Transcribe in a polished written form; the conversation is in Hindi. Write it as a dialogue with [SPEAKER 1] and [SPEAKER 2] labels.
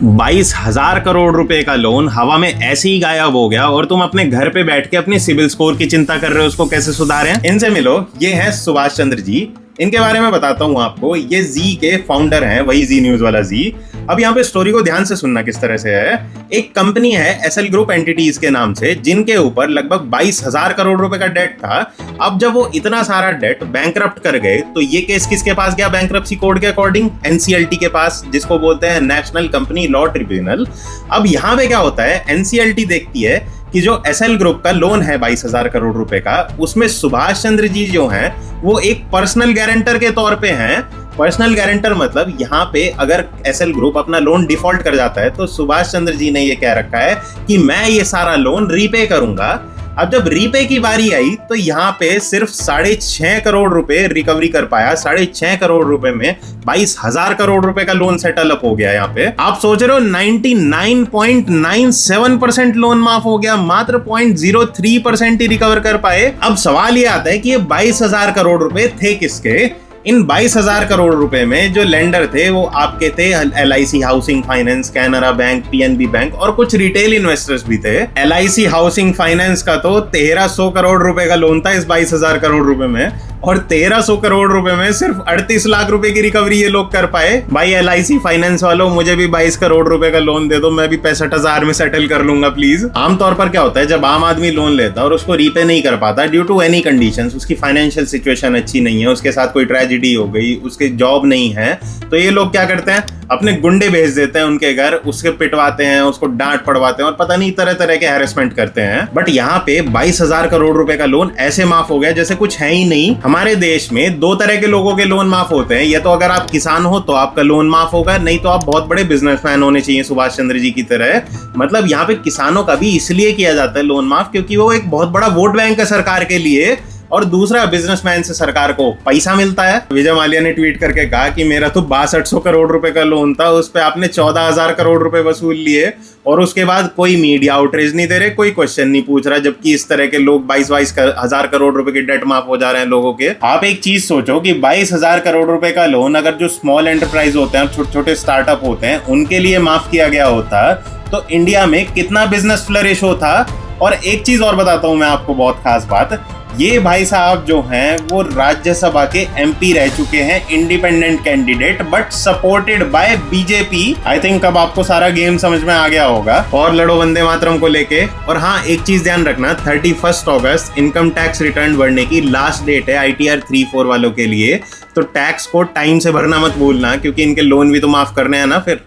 [SPEAKER 1] 22,000 करोड़ रुपए का लोन हवा में ऐसे ही गायब हो गया और तुम अपने घर पे बैठ के अपने सिविल स्कोर की चिंता कर रहे हो उसको कैसे सुधारें। इनसे मिलो, ये हैं सुभाष चंद्र जी। इनके बारे में बताता हूं आपको। ये जी के फाउंडर हैं, वही जी न्यूज वाला जी। अब यहाँ पे स्टोरी को ध्यान से सुनना किस तरह से है। एक कंपनी है एसएल ग्रुप एंटिटीज के नाम से, जिनके ऊपर लगभग 22,000 करोड़ रुपए का डेट था। अब जब वो इतना सारा डेट बैंकरप्ट कर गए तो ये केस किसके पास गया बैंकरप्सी कोड के अकॉर्डिंग? एनसीएलटी के पास, जिसको बोलते हैं नेशनल कंपनी लॉ ट्रिब्यूनल। अब यहाँ पे क्या होता है, एनसीएलटी देखती है कि जो एसएल ग्रुप का लोन है 22,000 करोड़ रुपए का, उसमें सुभाष चंद्र जी जो हैं वो एक पर्सनल गारंटर के तौर पे हैं। पर्सनल गारंटर मतलब यहाँ पे अगर एसएल ग्रुप अपना लोन डिफॉल्ट कर जाता है तो सुभाष चंद्र जी ने ये कह रखा है कि मैं ये सारा लोन रीपे करूंगा। अब जब रीपे की बारी आई तो यहाँ पे सिर्फ 6.5 करोड़ रुपए रिकवरी कर पाया। 6.5 करोड़ रुपए में 22,000 करोड़ रुपए का लोन सेटल अप हो गया। यहाँ पे आप सोच रहे हो 99.97% लोन माफ हो गया, मात्र 0.03% ही रिकवर कर पाए। अब सवाल ये आता है कि ये 22,000 करोड़ रुपए थे किसके? इन 22,000 करोड़ रुपए में जो लेंडर थे वो आपके थे LIC housing finance, Canara bank, PNB bank और कुछ रिटेल इन्वेस्टर्स भी थे। एलआईसी हाउसिंग फाइनेंस का तो 1300 करोड़ रुपए का लोन था इस 22,000 करोड़ रुपए में, और 1300 करोड़ रुपए में सिर्फ 38 लाख रुपए की रिकवरी ये लोग कर पाए। भाई एलआईसी फाइनेंस वालों, मुझे भी 22 करोड़ रुपए का लोन दे दो, मैं भी 65,000 में सेटल कर लूंगा प्लीज। आमतौर पर क्या होता है, जब आम आदमी लोन लेता है और उसको रीपे नहीं कर पाता ड्यू टू एनी कंडीशंस, उसकी फाइनेंशियल सिचुएशन अच्छी नहीं है, उसके साथ कोई ट्रेजेडी हो गई, उसके जॉब नहीं है, तो ये लोग क्या करते हैं, अपने गुंडे भेज देते हैं उनके घर, उसके पिटवाते हैं, उसको डांट पड़वाते हैं और पता नहीं तरह तरह के हैरेसमेंट करते हैं। बट यहाँ पे 22,000 करोड़ रुपए का लोन ऐसे माफ हो गया जैसे कुछ है ही नहीं। हमारे देश में दो तरह के लोगों के लोन माफ होते हैं, या तो अगर आप किसान हो तो आपका लोन माफ होगा, नहीं तो आप बहुत बड़े बिजनेसमैन होने चाहिए सुभाष चंद्र जी की तरह। मतलब यहाँ पे किसानों का भी इसलिए किया जाता है लोन माफ क्योंकि वो एक बहुत बड़ा वोट बैंक है सरकार के लिए, और दूसरा बिजनेसमैन से सरकार को पैसा मिलता है। विजय माल्या ने ट्वीट करके कहा कि मेरा तो 6200 करोड़ रुपए का लोन था, उस पे आपने 14,000 करोड़ रुपए वसूल लिए और उसके बाद कोई मीडिया आउटरीच नहीं दे रहे, कोई क्वेश्चन नहीं पूछ रहा, जबकि इस तरह के लोग 22,000 करोड़ रुपए की डेट माफ हो जा रहे हैं लोगों के। आप एक चीज सोचो कि 22,000 करोड़ रुपए का लोन अगर जो स्मॉल एंटरप्राइज होते हैं, छोटे छोटे स्टार्टअप होते हैं, उनके लिए माफ किया गया होता तो इंडिया में कितना बिजनेस फ्लरिश होता। और एक चीज और बताता हूं मैं आपको, बहुत खास बात, ये भाई साहब जो हैं वो राज्यसभा के एमपी रह चुके हैं, independent candidate, but supported by BJP. I think अब आपको सारा गेम समझ में आ गया होगा। और लड़ो वंदे मातरम को लेके। और हाँ, एक चीज ध्यान रखना, 31 अगस्त इनकम टैक्स रिटर्न भरने की लास्ट डेट है ITR 3-4 वालों के लिए, तो टैक्स को टाइम से भरना मत भूलना, क्योंकि इनके लोन भी तो माफ करने हैं ना फिर।